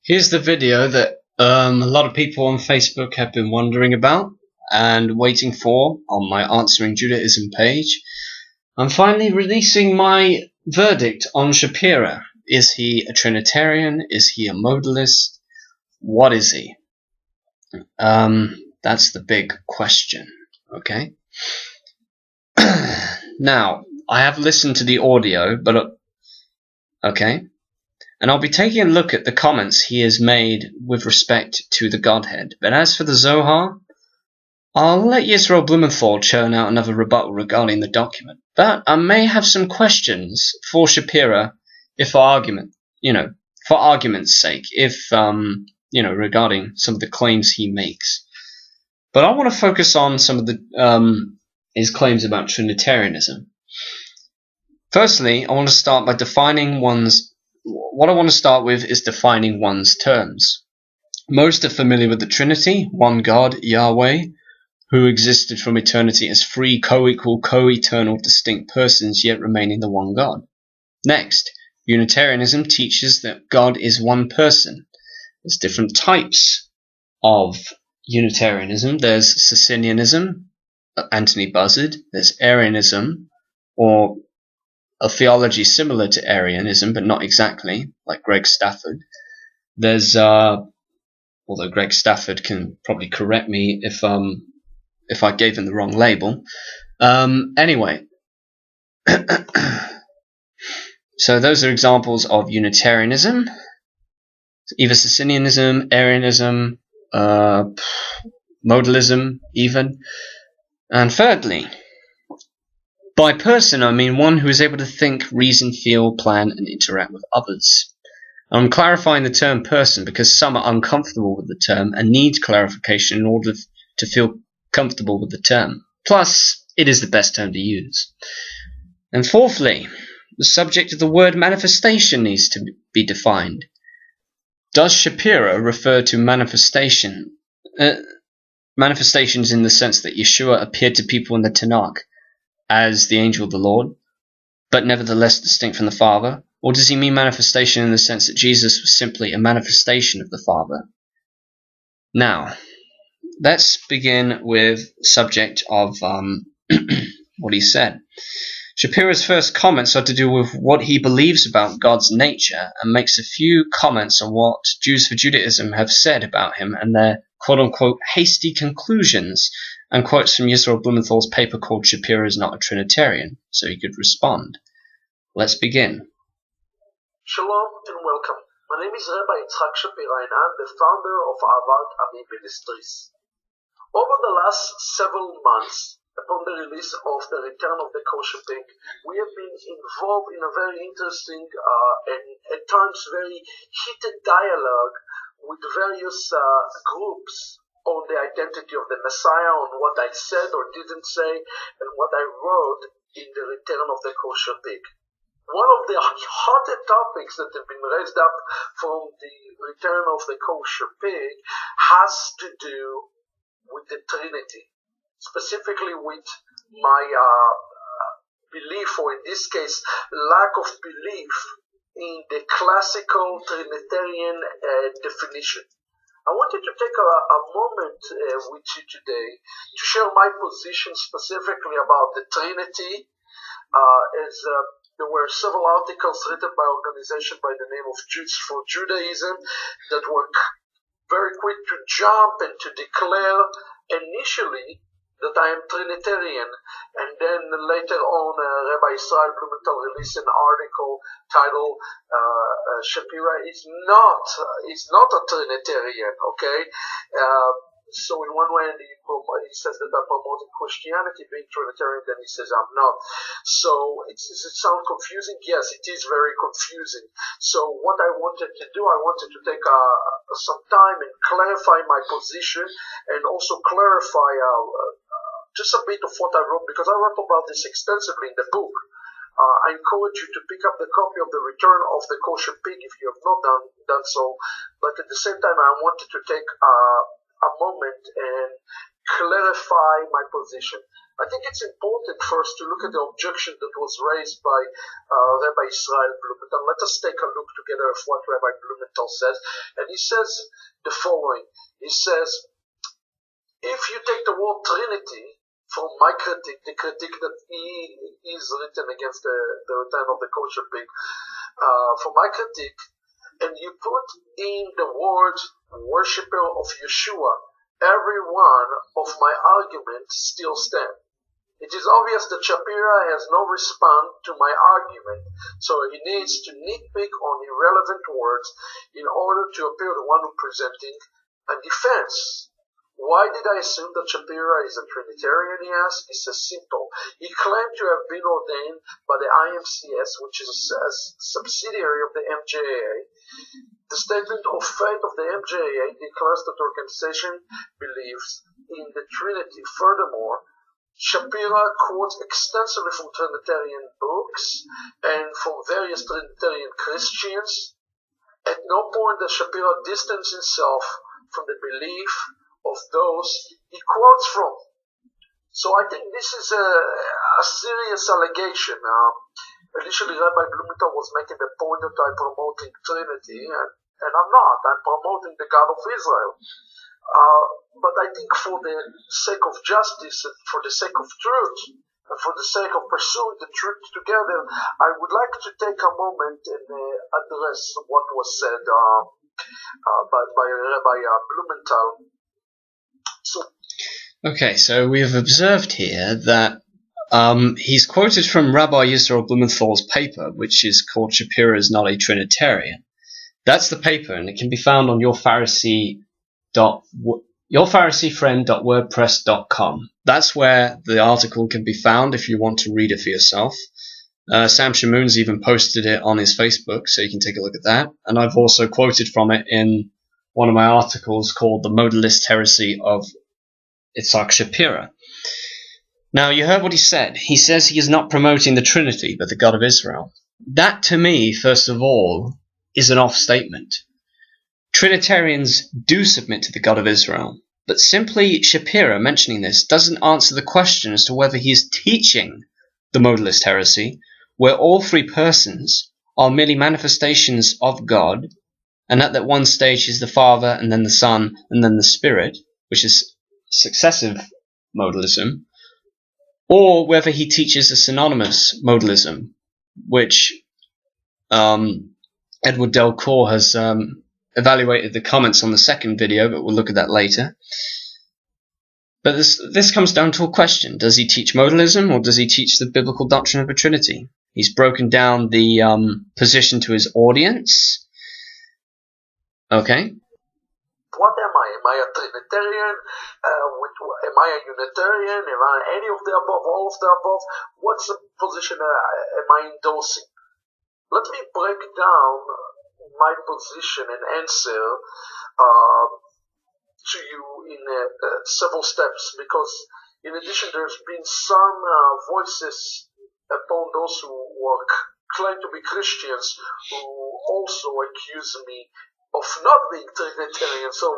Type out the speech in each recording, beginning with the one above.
Here's the video that a lot of people on Facebook have been wondering about and waiting for on my Answering Judaism page. I'm finally releasing my verdict on Shapira. Is he a Trinitarian? Is he a modalist? What is he? That's the big question, okay? Now, I have listened to the audio, but okay? And I'll be taking a look at the comments he has made with respect to the Godhead. But as for the Zohar, I'll let Yisrael Blumenthal churn out another rebuttal regarding the document. But I may have some questions for Shapira, for argument's sake, regarding some of the claims he makes. But I want to focus on some of his claims about Trinitarianism. Firstly, I want to start by defining one's terms. Most are familiar with the Trinity, one God, Yahweh, who existed from eternity as three co-equal, co-eternal, distinct persons, yet remaining the one God. Next, Unitarianism teaches that God is one person. There's different types of Unitarianism. There's Socinianism, Anthony Buzzard. There's Arianism, or a theology similar to Arianism, but not exactly, like Greg Stafford. There's, although Greg Stafford can probably correct me if I gave him the wrong label. Anyway, so those are examples of Unitarianism, either Socinianism, Arianism, Modalism, even. And thirdly, by person, I mean one who is able to think, reason, feel, plan, and interact with others. I'm clarifying the term person because some are uncomfortable with the term and need clarification in order to feel comfortable with the term. Plus, it is the best term to use. And fourthly, the subject of the word manifestation needs to be defined. Does Shapira refer to manifestations in the sense that Yeshua appeared to people in the Tanakh as the angel of the Lord, but nevertheless distinct from the Father? Or does he mean manifestation in the sense that Jesus was simply a manifestation of the Father? Now, let's begin with the subject of what he said. Shapira's first comments are to do with what he believes about God's nature, and makes a few comments on what Jews for Judaism have said about him and their quote-unquote hasty conclusions, and quotes from Yisrael Blumenthal's paper called Shapira is Not a Trinitarian, so he could respond. Let's begin. Shalom and welcome. My name is Rabbi Itzhak Shapira and I'm the founder of Ahavat Ammi ministries. Over the last several months, upon the release of the Return of the Kosher Pig, we have been involved in a very interesting and at times very heated dialogue with various groups on the identity of the Messiah, on what I said or didn't say, and what I wrote in the Return of the Kosher Pig. One of the hottest topics that have been raised up from the Return of the Kosher Pig has to do with the Trinity, specifically with my belief, or in this case, lack of belief in the classical Trinitarian definition. I wanted to take a moment with you today to share my position specifically about the Trinity, as there were several articles written by organizations by the name of Jews for Judaism that were very quick to jump and to declare initially that I am Trinitarian, and then later on Rabbi Israel Blumenthal released an article titled Shapira is not a Trinitarian, okay? So in one way he says that I'm promoting Christianity, being Trinitarian, then he says I'm not. So does it sound confusing? Yes, it is very confusing. So what I wanted to do, I wanted to take some time and clarify my position, and also clarify just a bit of what I wrote, because I wrote about this extensively in the book. I encourage you to pick up the copy of the Return of the Kosher Pig if you have not done so. But at the same time, I wanted to take a moment and clarify my position. I think it's important first to look at the objection that was raised by Rabbi Israel Blumenthal. Let us take a look together at what Rabbi Blumenthal says. And he says the following. He says, if you take the word Trinity from my critique, the critique that is written against the return of the kosher pig, from my critique, and you put in the word worshipper of Yeshua, every one of my arguments still stand. It is obvious that Shapira has no response to my argument, so he needs to nitpick on irrelevant words in order to appear the one who presenting a defense. Why did I assume that Shapira is a Trinitarian, he asked? He says simple. He claimed to have been ordained by the IMCS, which is a subsidiary of the MJAA. The statement of faith of the MJAA declares that the organization believes in the Trinity. Furthermore, Shapira quotes extensively from Trinitarian books and from various Trinitarian Christians. At no point does Shapira distance himself from the belief of those he quotes from. So I think this is a serious allegation. Initially, Rabbi Blumenthal was making the point that I'm promoting Trinity, and I'm not. I'm promoting the God of Israel. But I think for the sake of justice, and for the sake of truth, and for the sake of pursuing the truth together, I would like to take a moment and address what was said by Rabbi Blumenthal. Okay, so we have observed here that he's quoted from Rabbi Yisrael Blumenthal's paper, which is called Shapira is Not a Trinitarian. That's the paper, and it can be found on yourphariseefriend.wordpress.com. That's where the article can be found if you want to read it for yourself. Sam Shamoun's even posted it on his Facebook, so you can take a look at that. And I've also quoted from it in one of my articles called The Modalist Heresy of Itzhak Shapira. Now, you heard what he said. He says he is not promoting the Trinity, but the God of Israel. That, to me, first of all, is an off statement. Trinitarians do submit to the God of Israel, but simply Shapira mentioning this doesn't answer the question as to whether he is teaching the modalist heresy, where all three persons are merely manifestations of God, and at that one stage is the Father, and then the Son, and then the Spirit, which is successive modalism, or whether he teaches a synonymous modalism, which Edward Delcourt has evaluated the comments on the second video, but we'll look at that later. But this comes down to a question. Does he teach modalism, or does he teach the biblical doctrine of a Trinity? He's broken down the position to his audience. Okay. What am I? Am I a Trinitarian? Am I a Unitarian? Am I any of the above, all of the above? What's the position am I endorsing? Let me break down my position and answer to you in several steps, because in addition there's been some voices upon those who claim to be Christians who also accuse me of not being Trinitarian. So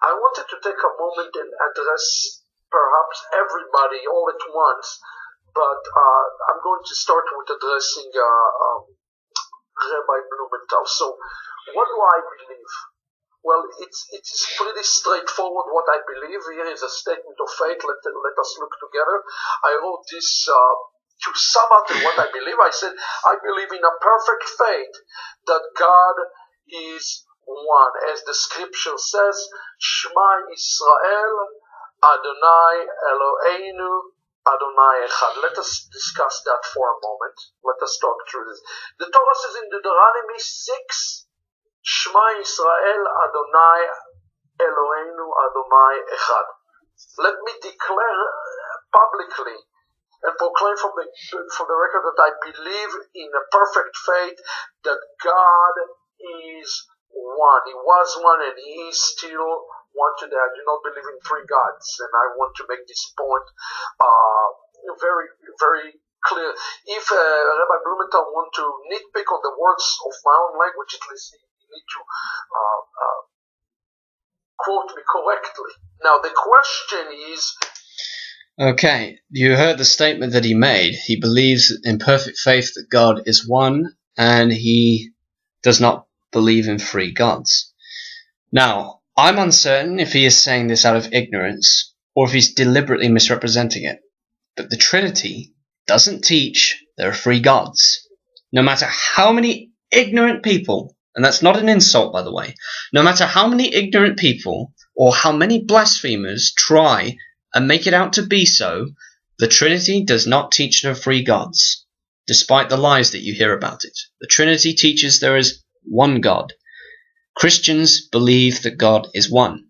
I wanted to take a moment and address perhaps everybody all at once, but I'm going to start with addressing Rabbi Blumenthal. So what do I believe? Well, it is pretty straightforward what I believe. Here is a statement of faith. Let us look together. I wrote this to sum up what I believe. I said, I believe in a perfect faith that God is one. As the scripture says, Shema Israel, Adonai Eloheinu, Adonai Echad. Let us discuss that for a moment. Let us talk through this. The Torah says in Deuteronomy 6, Shema Israel, Adonai Eloheinu, Adonai Echad. Let me declare publicly and proclaim from the record that I believe in a perfect faith that God is one. He was one and he is still one today. I do not believe in three gods, and I want to make this point very, very clear. If Rabbi Blumenthal want to nitpick on the words of my own language, at least you need to quote me correctly. Now the question is, Okay, you heard the statement that he made. He believes in perfect faith that God is one, and he does not believe in three gods. Now, I'm uncertain if he is saying this out of ignorance, or if he's deliberately misrepresenting it. But the Trinity doesn't teach there are three gods. No matter how many ignorant people, and that's not an insult, by the way, no matter how many ignorant people or how many blasphemers try and make it out to be so, the Trinity does not teach there are three gods, despite the lies that you hear about it. The Trinity teaches there is one God. Christians believe that God is one.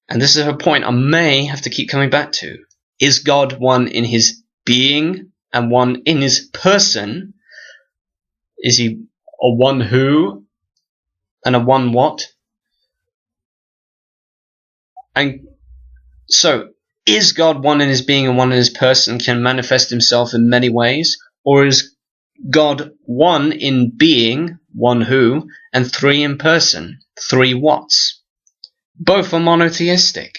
And this is a point I may have to keep coming back to. Is God one in his being and one in his person? Is he a one who and a one what? And so, is God one in his being and one in his person, can manifest himself in many ways? Or is God one in being, one who, and three in person, three whats? Both are monotheistic.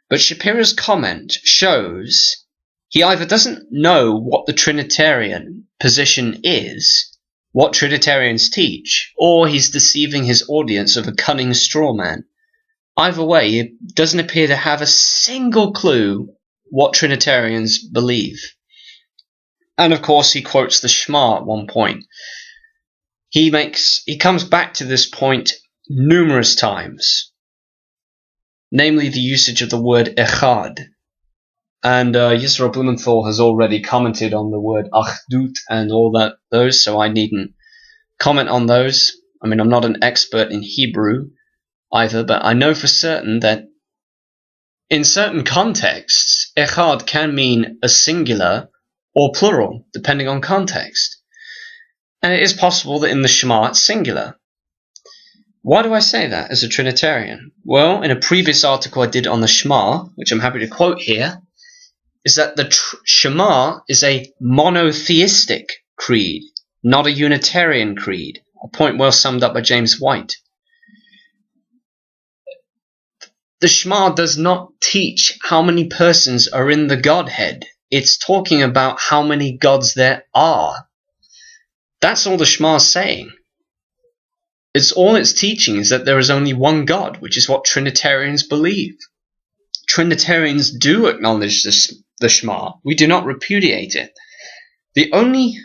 But Shapira's comment shows he either doesn't know what the Trinitarian position is, what Trinitarians teach, or he's deceiving his audience of a cunning straw man. Either way, he doesn't appear to have a single clue what Trinitarians believe. And of course, he quotes the Shema at one point. He comes back to this point numerous times, namely the usage of the word echad. And Yisrael Blumenthal has already commented on the word achdut and all those, so I needn't comment on those. I mean, I'm not an expert in Hebrew either, but I know for certain that in certain contexts, echad can mean a singular or plural, depending on context. And it is possible that in the Shema it's singular. Why do I say that as a Trinitarian? Well, in a previous article I did on the Shema, which I'm happy to quote here, is that the Shema is a monotheistic creed, not a Unitarian creed, a point well summed up by James White. The Shema does not teach how many persons are in the Godhead. It's talking about how many gods there are. That's all the Shema is saying. All it's teaching is that there is only one God, which is what Trinitarians believe. Trinitarians do acknowledge the Shema. We do not repudiate it. The only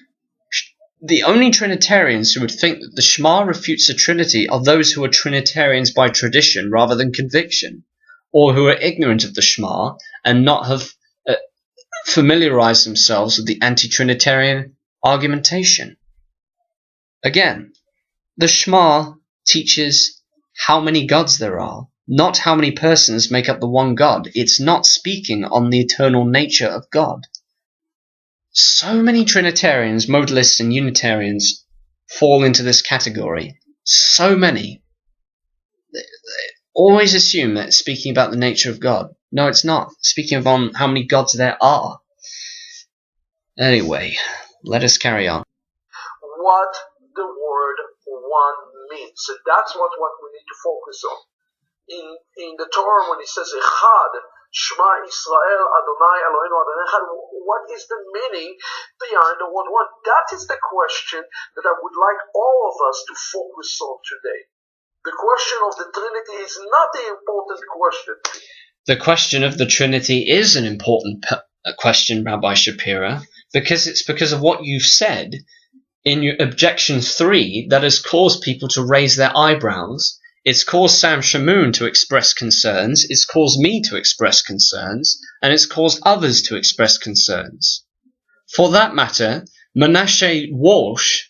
Trinitarians who would think that the Shema refutes the Trinity are those who are Trinitarians by tradition rather than conviction, or who are ignorant of the Shema and not have familiarized themselves with the anti-Trinitarian argumentation. Again, the Shema teaches how many gods there are, not how many persons make up the one God. It's not speaking on the eternal nature of God. So many Trinitarians, Modalists, and Unitarians fall into this category. So many. They always assume that it's speaking about the nature of God. No, it's not. It's speaking of how many gods there are. Anyway, let us carry on. What the word one means. And that's what we need to focus on. In the Torah, when it says Echad, Shema Israel, Adonai Eloheinu Adonai Echad, what is the meaning behind the word one? That is the question that I would like all of us to focus on today. The question of the Trinity is not the important question. The question of the Trinity is an important question, Rabbi Shapira, because it's because of what you've said in your objection 3 that has caused people to raise their eyebrows. It's caused Sam Shamoon to express concerns, it's caused me to express concerns, and it's caused others to express concerns. For that matter, Menashe Walsh,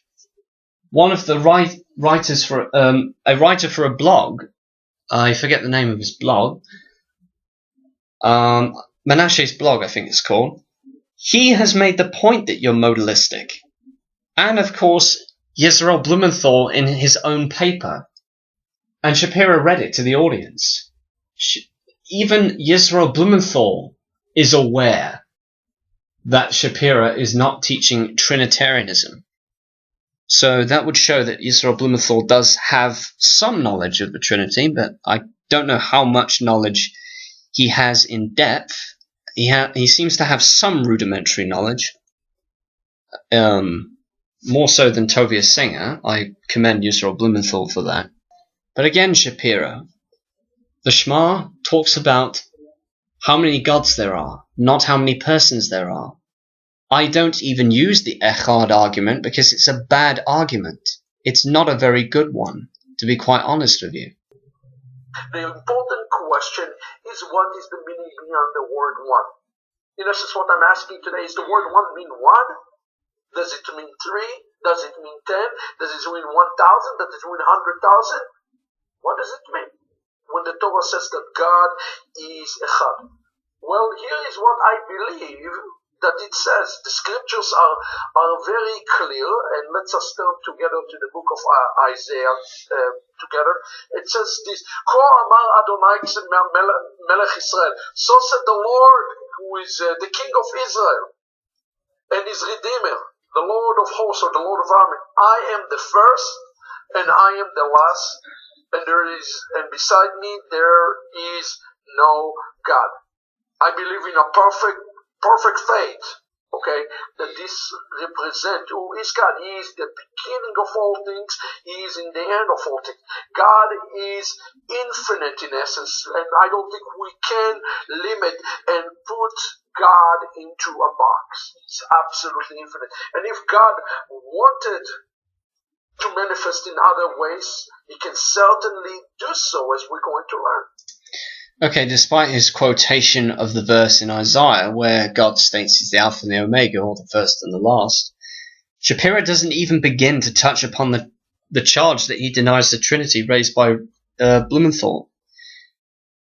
one of the writers for a writer for a blog, I forget the name of his blog, Menashe's blog I think it's called, he has made the point that you're modalistic. And of course, Yisrael Blumenthal in his own paper. And Shapira read it to the audience. Even Yisrael Blumenthal is aware that Shapira is not teaching Trinitarianism. So that would show that Yisrael Blumenthal does have some knowledge of the Trinity, but I don't know how much knowledge he has in depth. he seems to have some rudimentary knowledge, more so than Tovia Singer. I commend Yisrael Blumenthal for that. But again, Shapira, the Shema talks about how many gods there are, not how many persons there are. I don't even use the Echad argument because it's a bad argument. It's not a very good one, to be quite honest with you. The important question is, what is the meaning beyond the word one? In essence, what I'm asking today is, the word one mean one? Does it mean 3? Does it mean 10? Does it mean 1,000? Does it mean 100,000? What does it mean when the Torah says that God is Echad? Well, here is what I believe that it says. The scriptures are very clear, and let's us turn together to the book of Isaiah together. It says this: Ko amar Adonai melech Israel. So said the Lord, who is the King of Israel and his Redeemer, the Lord of hosts, or the Lord of armies. I am the first, and I am the last, and beside me there is no God. I believe in a perfect faith, okay, that this represents who is God. He is the beginning of all things. He is in the end of all things. God is infinite in essence, and I don't think we can limit and put God into a box. It's absolutely infinite. And if God wanted to manifest in other ways, he can certainly do so, as we're going to learn. Okay, despite his quotation of the verse in Isaiah where God states he's the Alpha and the Omega, or the first and the last, Shapira doesn't even begin to touch upon the charge that he denies the Trinity raised by Blumenthal,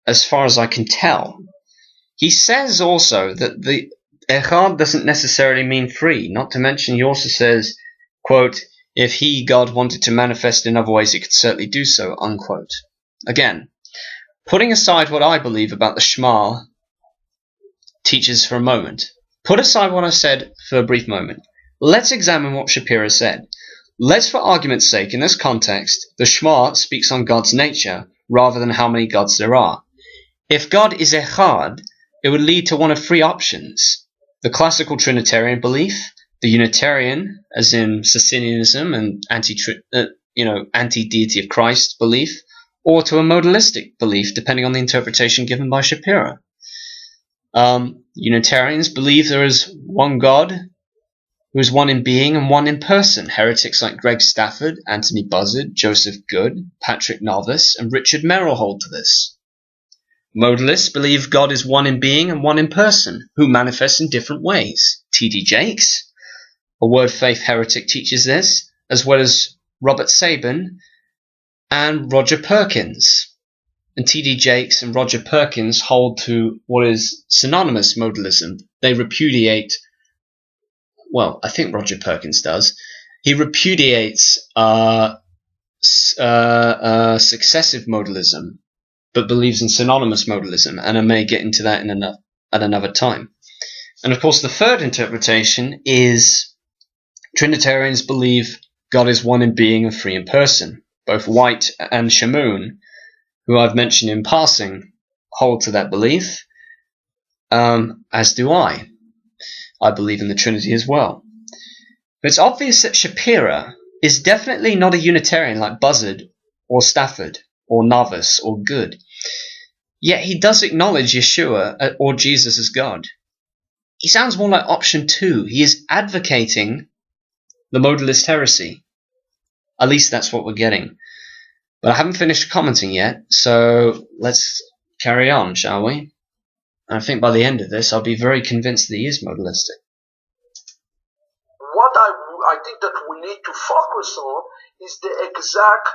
as far as I can tell. He says also that the Echad doesn't necessarily mean 3, not to mention he also says, quote, if he, God, wanted to manifest in other ways, he could certainly do so, unquote. Again, putting aside what I believe about the Shema teaches for a moment, put aside what I said for a brief moment, let's examine what Shapira said. Let's, for argument's sake, in this context, the Shema speaks on God's nature rather than how many gods there are. If God is Echad, it would lead to one of 3 options: the classical Trinitarian belief, the Unitarian, as in Socinianism and anti-deity of Christ belief, or to a modalistic belief, depending on the interpretation given by Shapira. Unitarians believe there is one God, who is one in being and one in person. Heretics like Greg Stafford, Anthony Buzzard, Joseph Good, Patrick Novice, and Richard Merrill hold to this. Modalists believe God is one in being and one in person, who manifests in different ways. T.D. Jakes, a Word Faith heretic, teaches this, as well as Robert Sabin and Roger Perkins. And T.D. Jakes and Roger Perkins hold to what is synonymous modalism. They repudiate, well, I think Roger Perkins does. He repudiates successive modalism, but believes in synonymous modalism, and I may get into that at another time. And of course, the third interpretation is Trinitarians believe God is one in being and 3 in person. Both White and Shamoun, who I've mentioned in passing, hold to that belief, as do I. I believe in the Trinity as well. But it's obvious that Shapira is definitely not a Unitarian like Buzzard or Stafford or Novice or Good. Yet he does acknowledge Yeshua or Jesus as God. He sounds more like option 2. He is advocating the modalist heresy. At least that's what we're getting. But I haven't finished commenting yet, so let's carry on, shall we? And I think by the end of this, I'll be very convinced that he is modalistic. What I think that we need to focus on is the exact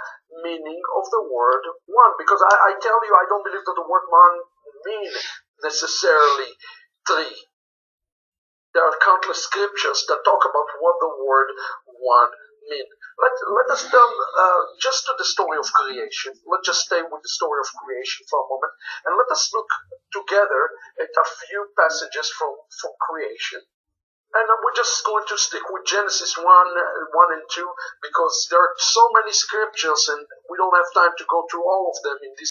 meaning of the word one, because I tell you, I don't believe that the word one means necessarily 3. There are countless scriptures that talk about what the word one means. Let us turn just to the story of creation. Let's just stay with the story of creation for a moment, and let us look together at a few passages from creation. And we're just going to stick with Genesis 1 and 2, because there are so many scriptures, and we don't have time to go through all of them in this